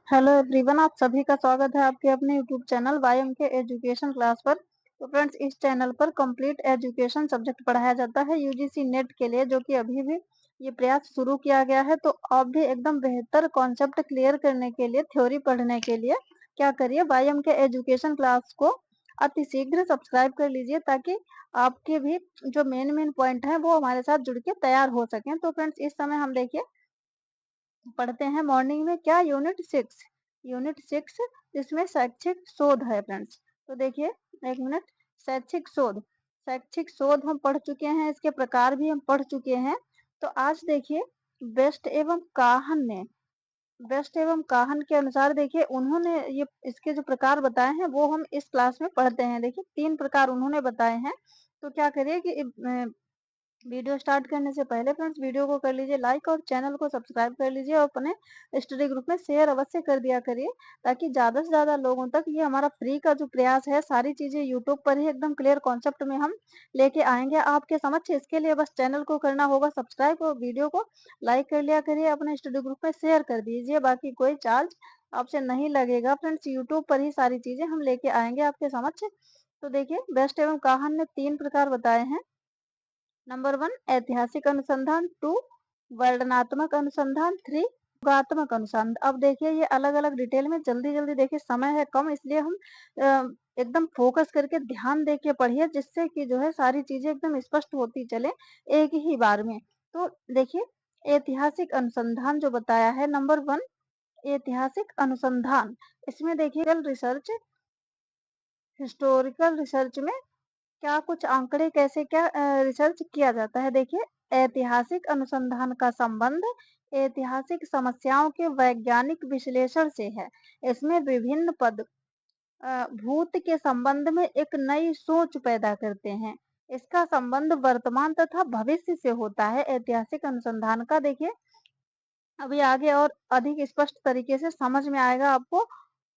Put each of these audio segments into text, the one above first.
Hello everyone, आप सभी का स्वागत है आपके अपने यूट्यूब चैनल वाईएम के एजुकेशन क्लास पर। तो फ्रेंड्स, इस चैनल पर कंप्लीट एजुकेशन सब्जेक्ट पढ़ाया जाता है यूजीसी नेट के लिए, जो कि अभी भी ये प्रयास शुरू किया गया है। तो आप भी एकदम बेहतर कॉन्सेप्ट क्लियर करने के लिए, थ्योरी पढ़ने के लिए क्या करिए, वाईएम के एजुकेशन क्लास को अति शीघ्र सब्सक्राइब कर लीजिए, ताकि आपके भी जो मेन पॉइंट है वो हमारे साथ जुड़ के तैयार हो सकें। तो फ्रेंड्स, इस समय हम देखिए पढ़ते हैं मॉर्निंग में क्या, यूनिट 6 जिसमें शैक्षिक शोध है फ्रेंड्स। तो देखिए, एक मिनट। शैक्षिक शोध हम पढ़ चुके हैं, इसके प्रकार भी हम पढ़ चुके हैं। तो आज देखिए, बेस्ट एवं काहन ने बेस्ट एवं काहन के अनुसार देखिए उन्होंने ये इसके जो प्रकार बताए हैं वो हम इस क्लास में पढ़ते हैं। देखिए 3 प्रकार उन्होंने बताए हैं। तो क्या करिए कि वीडियो स्टार्ट करने से पहले फ्रेंड्स वीडियो को कर लीजिए लाइक और चैनल को सब्सक्राइब कर लीजिए और अपने स्टडी ग्रुप में शेयर अवश्य कर दिया करिए, ताकि ज्यादा से ज्यादा लोगों तक ये हमारा फ्री का जो प्रयास है, सारी चीजें यूट्यूब पर ही एकदम क्लियर कॉन्सेप्ट में हम लेके आएंगे आपके समक्ष। इसके लिए बस चैनल को करना होगा सब्सक्राइब और वीडियो को लाइक कर लिया करिए, अपने स्टडी ग्रुप में शेयर कर दीजिए। बाकी कोई चार्ज आपसे नहीं लगेगा फ्रेंड्स, यूट्यूब पर ही सारी चीजें हम लेके आएंगे आपके समक्ष। तो देखिए, बेस्ट एवं काहन ने 3 प्रकार बताए हैं। नंबर 1 ऐतिहासिक अनुसंधान, 2 वर्णनात्मक अनुसंधान, 3 योगात्मक अनुसंधान। अब देखिए ये अलग अलग डिटेल में जल्दी जल्दी देखिए, समय है कम, इसलिए हम एकदम फोकस करके ध्यान दे के पढ़िए, जिससे कि जो है सारी चीजें एकदम स्पष्ट होती चले एक ही बार में। तो देखिए, ऐतिहासिक अनुसंधान जो बताया है, नंबर 1 ऐतिहासिक अनुसंधान, इसमें देखिए हिस्टोरिकल रिसर्च में क्या कुछ आंकड़े कैसे क्या रिसर्च किया जाता है। देखिए, ऐतिहासिक अनुसंधान का संबंध ऐतिहासिक समस्याओं के वैज्ञानिक विश्लेषण से है। इसमें विभिन्न पद भूत के संबंध में एक नई सोच पैदा करते हैं। इसका संबंध वर्तमान तथा भविष्य से होता है ऐतिहासिक अनुसंधान का। देखिए, अभी आगे और अधिक स्पष्ट तरीके से समझ में आएगा आपको।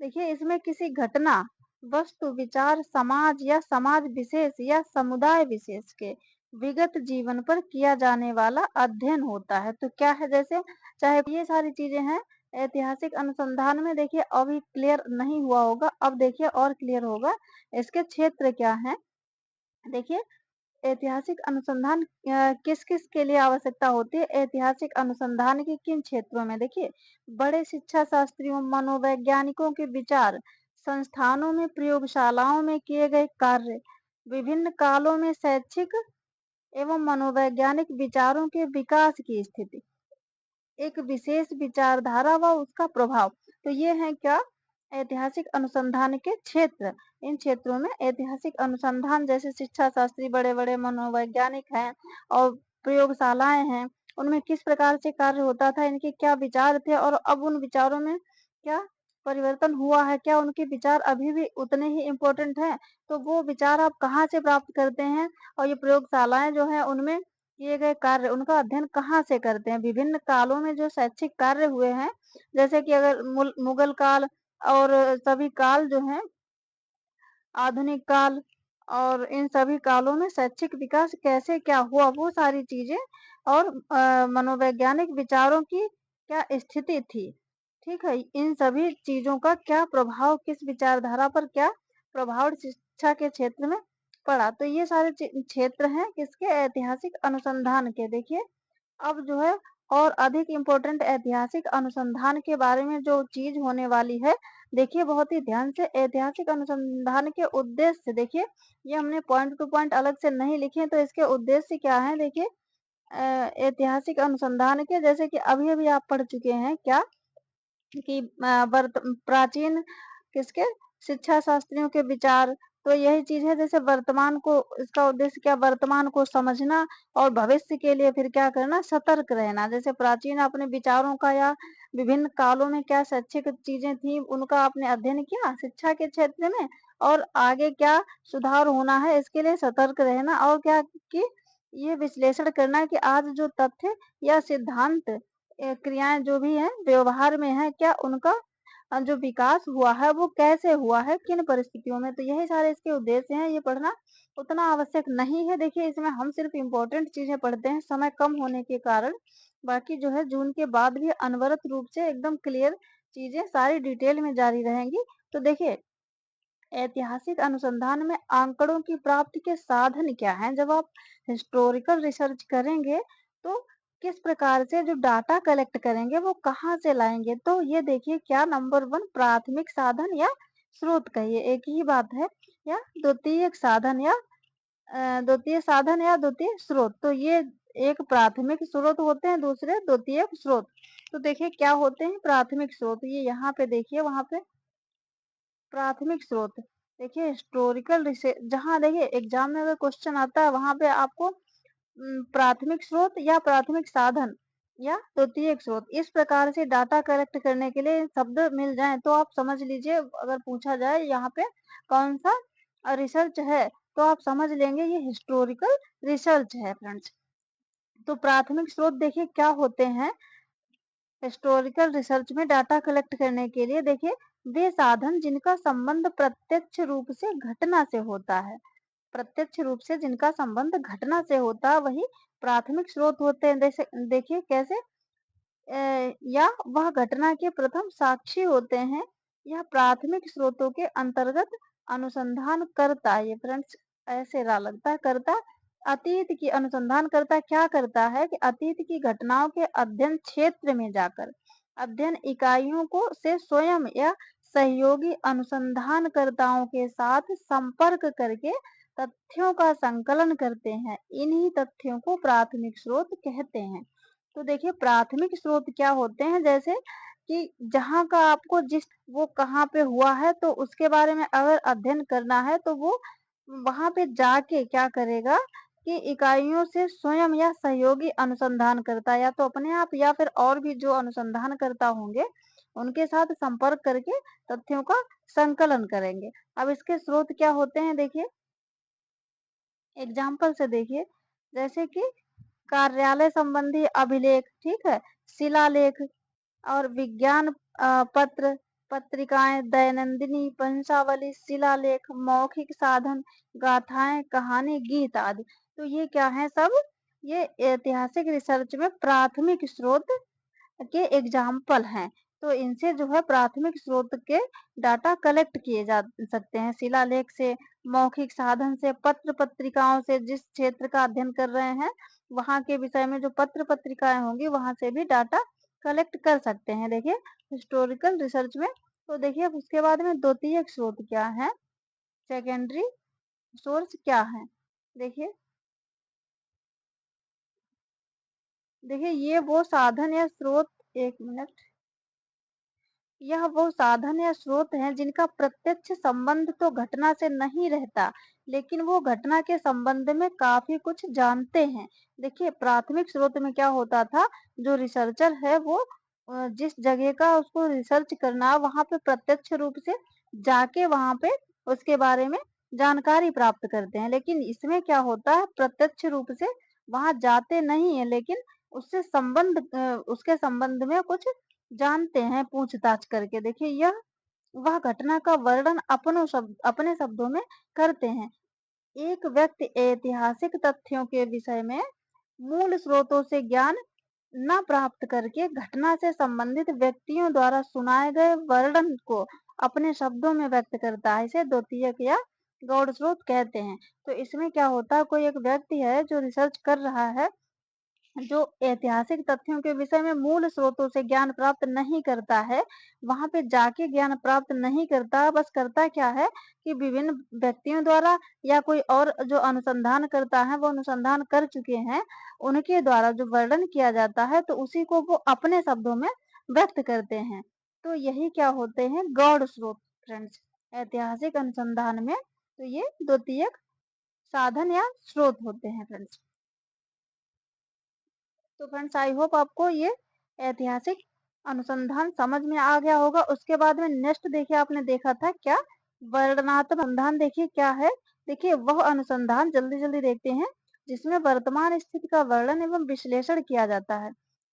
देखिए, इसमें किसी घटना, वस्तु, विचार, समाज या समाज विशेष या समुदाय विशेष के विगत जीवन पर किया जाने वाला अध्ययन होता है। तो क्या है, जैसे चाहे ये सारी चीजें हैं ऐतिहासिक अनुसंधान में। देखिए, अभी क्लियर नहीं हुआ होगा, अब देखिए और क्लियर होगा। इसके क्षेत्र क्या है, देखिए ऐतिहासिक अनुसंधान किस किस के लिए आवश्यकता होती है, ऐतिहासिक अनुसंधान के किन क्षेत्रों में। देखिए, बड़े शिक्षा शास्त्रियों, मनोवैज्ञानिकों के विचार, संस्थानों में, प्रयोगशालाओं में किए गए कार्य, विभिन्न कालों में शैक्षिक एवं मनोवैज्ञानिक विचारों के विकास की स्थिति, एक विशेष विचारधारा व उसका प्रभाव। तो ये है क्या, ऐतिहासिक अनुसंधान के क्षेत्र। इन क्षेत्रों में ऐतिहासिक अनुसंधान, जैसे शिक्षा शास्त्री, बड़े बड़े मनोवैज्ञानिक हैं और प्रयोगशालाएं हैं, उनमें किस प्रकार से कार्य होता था, इनके क्या विचार थे और अब उन विचारों में क्या परिवर्तन हुआ है, क्या उनके विचार अभी भी उतने ही इम्पोर्टेंट हैं। तो वो विचार आप कहाँ से प्राप्त करते हैं, और ये प्रयोगशालाएं जो है उनमें किए गए कार्य, उनका अध्ययन कहाँ से करते हैं। विभिन्न कालों में जो शैक्षिक कार्य हुए हैं, जैसे कि अगर मुगल काल और सभी काल जो हैं, आधुनिक काल, और इन सभी कालों में शैक्षिक विकास कैसे क्या हुआ, वो सारी चीजें, और मनोवैज्ञानिक विचारों की क्या स्थिति थी। ठीक है, इन सभी चीजों का क्या प्रभाव, किस विचारधारा पर क्या प्रभाव शिक्षा के क्षेत्र में पड़ा। तो ये सारे क्षेत्र हैं किसके, ऐतिहासिक अनुसंधान के। देखिए, अब जो है और अधिक इम्पोर्टेंट ऐतिहासिक अनुसंधान के बारे में जो चीज होने वाली है, देखिए बहुत ही ध्यान से। ऐतिहासिक अनुसंधान के उद्देश्य देखिए, ये हमने पॉइंट टू पॉइंट अलग से नहीं लिखे, तो इसके उद्देश्य क्या है। देखिए, ऐतिहासिक अनुसंधान के, जैसे कि अभी अभी आप पढ़ चुके हैं क्या, कि प्राचीन किसके, शिक्षा शास्त्रियों के विचार। तो यही चीज है, जैसे वर्तमान को, इसका उद्देश्य क्या, वर्तमान को समझना और भविष्य के लिए फिर क्या करना, सतर्क रहना। जैसे प्राचीन अपने विचारों का या विभिन्न कालों में क्या शैक्षिक चीजें थी, उनका आपने अध्ययन किया शिक्षा के क्षेत्र में, और आगे क्या सुधार होना है इसके लिए सतर्क रहना, और क्या कि ये विश्लेषण करना कि आज जो तथ्य या सिद्धांत क्रियाएं जो भी हैं व्यवहार में है, क्या उनका जो विकास हुआ है वो कैसे हुआ है, किन परिस्थितियों में। तो यही सारे इसके उद्देश्य हैं, ये पढ़ना उतना आवश्यक नहीं है। देखिए, इसमें हम सिर्फ इम्पोर्टेंट चीजें पढ़ते हैं समय कम होने के कारण। बाकी जो है जून के बाद भी अनवरत रूप से एकदम क्लियर चीज़ें सारी डिटेल में जारी रहेंगी। तो देखिए, ऐतिहासिक अनुसंधान में आंकड़ों की प्राप्ति के साधन क्या हैं? जब आप हिस्टोरिकल रिसर्च करेंगे, तो किस प्रकार से जो डाटा कलेक्ट करेंगे, वो कहाँ से लाएँगे? तो ये देखिए क्या नंबर 1 प्राथमिक साधन या स्रोत कहिए, एक ही बात है या द्वितीयक साधन या द्वितीय साधन या द्वितीय स्रोत। तो ये एक प्राथमिक स्रोत होते हैं, दूसरे द्वितीयक स्रोत। तो देखिए क्या होते हैं प्राथमिक स्रोत, ये यहाँ पे देखिए, वहाँ पे प्राथमिक स्रोत। देखिए हिस्टोरिकल रिसे जहाँ देखिए एग्ज़ाम में अगर क्वेश्चन आता है, वहाँ पे आपको प्राथमिक स्रोत या प्राथमिक साधन या द्वितीयक स्रोत, इस प्रकार से डाटा कलेक्ट करने के लिए शब्द मिल जाएँ, तो आप समझ लीजिए अगर पूछा जाए यहाँ पे कौन-सा रिसर्च है, तो आप समझ लेंगे ये हिस्टोरिकल रिसर्च है फ्रेंड्स। तो प्राथमिक स्रोत देखिए क्या होते हैं, हिस्टोरिकल रिसर्च में डाटा कलेक्ट करने के लिए देखिए वे साधन जिनका संबंध प्रत्यक्ष रूप से घटना से होता है। प्रत्यक्ष रूप से जिनका संबंध घटना से होता है, वही प्राथमिक स्रोत होते हैं। जैसे देखिए कैसे या वह घटना के प्रथम साक्षी होते हैं या प्राथमिक स्रोतों के अंतर्गत अनुसंधान करता है। ये फ्रेंड्स ऐसे रहा लगता है करता, अतीत की अनुसंधान करता क्या करता है कि अतीत की घटनाओं के अध्ययन क्षेत्र में जाकर अध्ययन इकाइयों को से स्वयं या सहयोगी अनुसंधानकर्ताओं के साथ संपर्क करके तथ्यों का संकलन करते हैं। इन्हीं तथ्यों को प्राथमिक स्रोत कहते हैं। तो देखिए प्राथमिक स्रोत क्या होते हैं, जैसे कि जहाँ का आपको जिस वो कहाँ पे हुआ है, तो उसके बारे में अगर अध्ययन करना है, तो वो वहाँ पे जाके क्या करेगा कि इकाइयों से स्वयं या सहयोगी अनुसंधान करता है, या तो अपने आप या फिर और भी जो अनुसंधान करता होंगे, उनके साथ संपर्क करके तथ्यों का संकलन करेंगे। अब इसके स्रोत क्या होते हैं देखिए, एग्जाम्पल से देखिए, जैसे कि कार्यालय संबंधी अभिलेख, ठीक है? शिलालेख और विज्ञान पत्र, पत्रिकाएँ, दैनंदिनी वंशावली, शिलालेख, मौखिक साधन, गाथाएँ, कहानी, गीत आदि। तो ये क्या हैं सब? ये ऐतिहासिक रिसर्च में प्राथमिक स्रोत के एग्जाम्पल हैं। तो इनसे जो है प्राथमिक स्रोत के डाटा कलेक्ट किए जा सकते हैं। शिलालेख से, मौखिक साधन से, पत्र पत्रिकाओं से, जिस क्षेत्र का अध्ययन कर रहे हैं, वहाँ के विषय में जो पत्र पत्रिकाएँ होंगी, वहाँ से भी डाटा कलेक्ट कर सकते हैं। देखिए हिस्टोरिकल रिसर्च में। तो देखिए अब उसके बाद में द्वितीयक स्रोत क्या है? सेकेंडरी सोर्स क्या है? देखिए, देखिए ये वो साधन या स्रोत, 1 मिनट, यह वो साधन या स्रोत हैं जिनका प्रत्यक्ष संबंध तो घटना से नहीं रहता, लेकिन वो घटना के संबंध में काफी कुछ जानते हैं। देखिए प्राथमिक स्रोत में क्या होता था, जो रिसर्चर है वो जिस जगह का उसको रिसर्च करना, वहां पे प्रत्यक्ष रूप से जाके वहां पे उसके बारे में जानकारी प्राप्त करते हैं। लेकिन इसमें क्या होता है, प्रत्यक्ष रूप से वहां जाते नहीं है, लेकिन उससे संबंध उसके संबंध में कुछ जानते हैं पूछताछ करके। देखिए यह वह घटना का वर्णन अपने शब्दों में करते हैं। एक व्यक्ति ऐतिहासिक तथ्यों के विषय में मूल स्रोतों से ज्ञान न प्राप्त करके घटना से संबंधित व्यक्तियों द्वारा सुनाए गए वर्णन को अपने शब्दों में व्यक्त करता है। इसे द्वितीयक या गौड़ स्रोत कहते हैं। तो इसमें क्या होता है, कोई एक व्यक्ति है जो रिसर्च कर रहा है, जो ऐतिहासिक तथ्यों के विषय में मूल स्रोतों से ज्ञान प्राप्त नहीं करता है, वहां पे जाके ज्ञान प्राप्त नहीं करता, बस करता क्या है कि विभिन्न व्यक्तियों द्वारा या कोई और जो अनुसंधान करता है, वो अनुसंधान कर चुके हैं, उनके द्वारा जो वर्णन किया जाता है, तो उसी को वो अपने शब्दों में व्यक्त करते हैं। तो यही क्या होते हैं, गौड़ स्रोत फ्रेंड्स, ऐतिहासिक अनुसंधान में। तो ये द्वितीयक साधन या स्रोत होते हैं फ्रेंड्स। तो फ्रेंड्स आई होप आपको ये ऐतिहासिक अनुसंधान समझ में आ गया होगा। उसके बाद में नेक्स्ट देखिए, आपने देखा था क्या, वर्णनात्मक अनुसंधान। देखिए क्या है, देखिए वह अनुसंधान, जल्दी जल्दी देखते हैं, जिसमें वर्तमान स्थिति का वर्णन एवं विश्लेषण किया जाता है।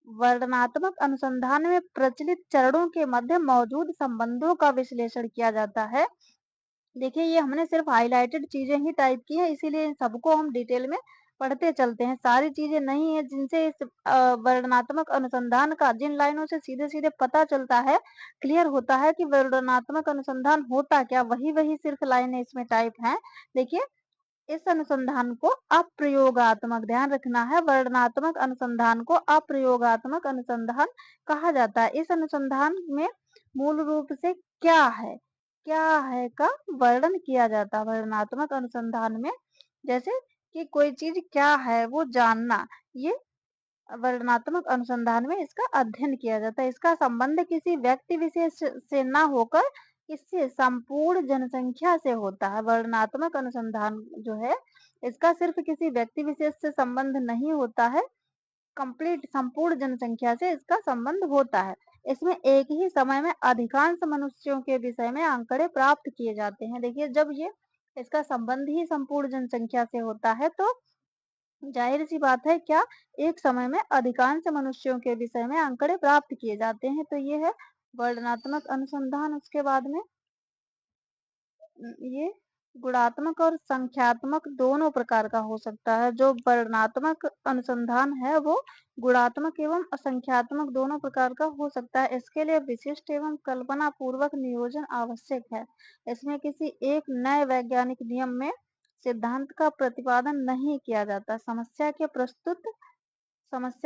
वर्णनात्मक अनुसंधान में प्रचलित चरणों के मध्य मौजूद संबंधों का विश्लेषण किया जाता है। देखिए ये हमने सिर्फ हाइलाइटेड चीजें ही टाइप की हैं, इसीलिए इन सबको हम डिटेल में पढ़ते चलते हैं, सारी चीज़ें नहीं है जिनसे इस वर्णनात्मक अनुसंधान का जिन लाइनों से सीधे-सीधे पता चलता है, क्लियर होता है कि वर्णनात्मक अनुसंधान होता क्या, वही-वही सिर्फ़ लाइनें इसमें टाइप हैं। देखिए, इस अनुसंधान को अप्रयोगात्मक ध्यान रखना है, वर्णनात्मक अनुसंधान को अप्रयोगात्मक अनुसंधान कहा जाता है। इस अनुसंधान में मूल रूप से क्या है का वर्णन किया जाता है वर्णनात्मक अनुसंधान में। जैसे कि कोई चीज़ क्या है वो जानना, ये वर्णनात्मक अनुसंधान में इसका अध्ययन किया जाता है। इसका संबंध किसी व्यक्ति विशेष से ना होकर इससे संपूर्ण जनसंख्या से होता है। वर्णनात्मक अनुसंधान जो है, इसका सिर्फ किसी व्यक्ति विशेष से संबंध नहीं होता है, कंप्लीट संपूर्ण जनसंख्या से इसका संबंध होता है। इसमें एक ही समय में अधिकांश मनुष्यों के विषय में आंकड़े प्राप्त किए जाते हैं। देखिए, जब ये इसका संबंध ही संपूर्ण जनसंख्या से होता है तो जाहिर-सी बात है क्या एक समय में अधिकांश मनुष्यों के विषय में आंकड़े प्राप्त किए जाते हैं। तो ये है वर्णनात्मक अनुसंधान। उसके बाद में ये गुणात्मक और संख्यात्मक दोनों प्रकार का हो सकता है। जो वर्णनात्मक अनुसंधान है वो गुणात्मक एवं संख्यात्मक दोनों प्रकार का हो सकता है। इसके लिए विशिष्ट एवं कल्पना पूर्वक नियोजन आवश्यक है। इसमें किसी एक नए वैज्ञानिक नियम में सिद्धांत का प्रतिपादन नहीं किया जाता। समस्या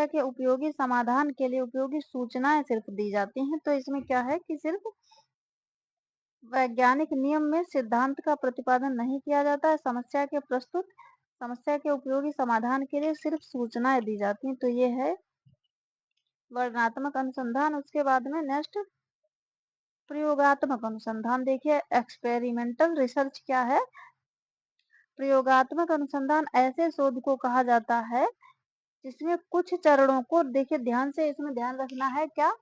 के उपयोगी समाधान के लिए उपयोगी सूचनाएं सिर्फ दी जाती हैं। तो इसमें क्या है कि सिर्फ वैज्ञानिक नियम में सिद्धांत का प्रतिपादन नहीं किया जाता है। समस्या के उपयोगी समाधान के लिए सिर्फ सूचनाएं दी जाती हैं। तो ये है वर्णनात्मक अनुसंधान। उसके बाद में नेक्स्ट प्रयोगात्मक अनुसंधान। देखिए, एक्सपेरिमेंटल रिसर्च क्या है? प्रयोगात्मक अनुसंधान ऐसे शोध को कहा जाता है जिसमें कुछ चरणों को, देखिए ध्यान से इसमें ध्यान रखना है क्या,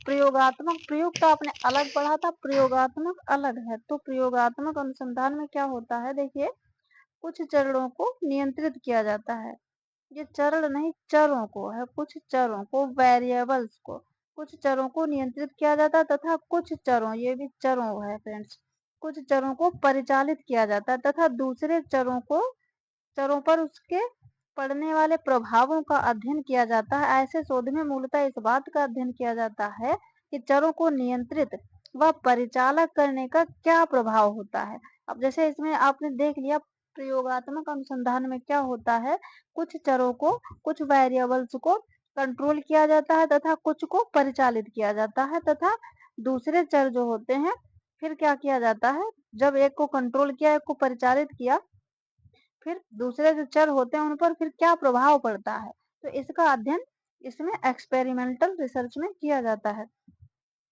प्रयोग तो आपने अलग पढ़ा था, प्रयोगात्मक अलग है। तो प्रयोगात्मक अनुसंधान में क्या होता है, देखिए कुछ चरणों को नियंत्रित किया जाता है। ये चरण नहीं, चरों को है, कुछ चरों को, वेरिएबल्स को, कुछ चरों को नियंत्रित किया जाता है तथा कुछ चरों, ये भी चरों है फ्रेंड्स, कुछ चरों को परिचालित किया जाता है तथा दूसरे चरों पर उसके पड़ने वाले प्रभावों का अध्ययन किया जाता है। ऐसे शोध में मूलतः इस बात का अध्ययन किया जाता है कि चरों को नियंत्रित व परिचालक करने का क्या प्रभाव होता है। अब जैसे इसमें आपने देख लिया, प्रयोगात्मक अनुसंधान में क्या होता है, कुछ चरों को, कुछ वेरिएबल्स को कंट्रोल किया जाता है तथा कुछ को परिचालित किया जाता है तथा दूसरे चर जो होते हैं फिर क्या किया जाता है, जब एक को कंट्रोल किया, एक को परिचालित किया, फिर दूसरे जो चर होते हैं उन पर फिर क्या प्रभाव पड़ता है। तो इसका अध्ययन इसमें एक्सपेरिमेंटल रिसर्च में किया जाता है।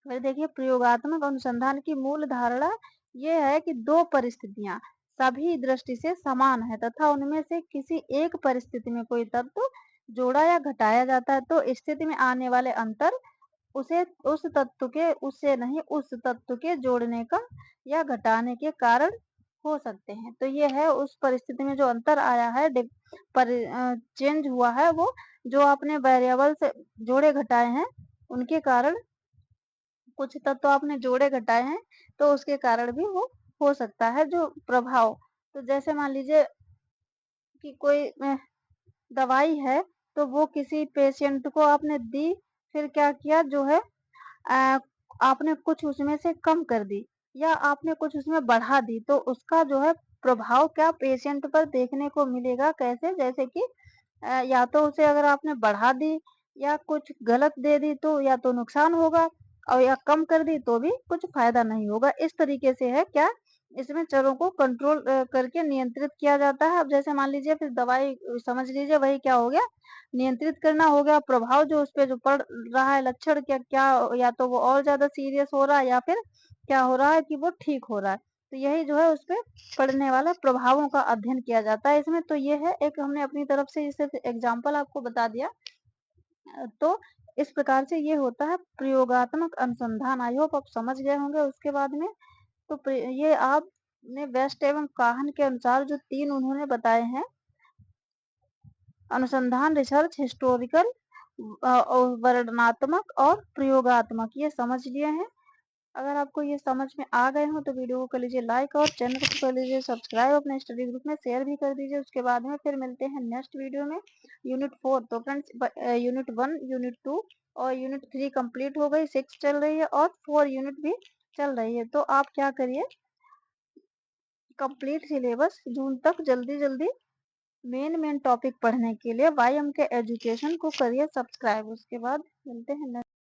फिर देखिए, प्रयोगात्मक अनुसंधान की मूल धारणा ये है कि दो परिस्थितियां सभी दृष्टि से समान है तथा उनमें से किसी एक परिस्थिति में कोई तत्व जोड़ा या घटाया जाता है तो स्थिति में आने वाले अंतर उसे उस तत्व के उससे नहीं उस तत्व के जोड़ने का या घटाने के कारण हो सकते हैं। तो ये है उस परिस्थिति में जो अंतर आया है, चेंज हुआ है, वो जो आपने वेरिएबल से जोड़े घटाए हैं उनके कारण, कुछ तत्व आपने जोड़े घटाए हैं तो उसके कारण भी वो हो सकता है जो प्रभाव। तो जैसे मान लीजिए कि कोई दवाई है तो वो किसी पेशेंट को आपने दी, फिर क्या किया जो है, अ, आपने कुछ उसमें से कम कर दी या आपने कुछ उसमें बढ़ा दी, तो उसका जो है प्रभाव क्या पेशेंट पर देखने को मिलेगा। कैसे? जैसे कि या तो उसे अगर आपने बढ़ा दी या कुछ गलत दे दी तो या तो नुकसान होगा, और या कम कर दी तो भी कुछ फायदा नहीं होगा। इस तरीके से है क्या, इसमें चरों को कंट्रोल करके नियंत्रित किया जाता है। अब जैसे मान लीजिए फिर दवाई समझ लीजिए वही क्या हो गया, नियंत्रित करना हो गया, प्रभाव जो उस पे जो पड़ रहा है, लक्षण क्या क्या, या तो वो और ज्यादा सीरियस हो रहा है या फिर क्या हो रहा है कि वो ठीक हो रहा है। तो यही जो है उस पे पड़ने वाला प्रभावों का अध्ययन किया जाता है इसमें। तो ये है एक हमने अपनी तरफ से इसे एग्जाम्पल आपको बता दिया। तो इस प्रकार से ये होता है प्रयोगात्मक अनुसंधान। आई होप आप समझ गए होंगे। उसके बाद में तो ये आपने वेस्ट एवं काहन के अनुसार जो तीन उन्होंने बताए हैं, अनुसंधान, रिसर्च, हिस्टोरिकल, वर्णनात्मक और प्रयोगात्मक, ये समझ लिए हैं। अगर आपको ये समझ में आ गए हों तो वीडियो को कर लीजिए लाइक और चैनल को कर लीजिए सब्सक्राइब, अपने स्टडी ग्रुप में शेयर भी कर दीजिए। उसके बाद में फिर मिलते हैं नेक्स्ट वीडियो में यूनिट 4। तो फ्रेंड्स यूनिट 1, यूनिट 2 और यूनिट 3 कंप्लीट हो गई, 6 चल रही है और 4 यूनिट भी चल रही है। तो आप क्या करिए, कंप्लीट सिलेबस जून तक जल्दी-जल्दी मेन टॉपिक पढ़ने के लिए वाईएम के एजुकेशन को करिए सब्सक्राइब। उसके बाद मिलते हैं नेक्स्ट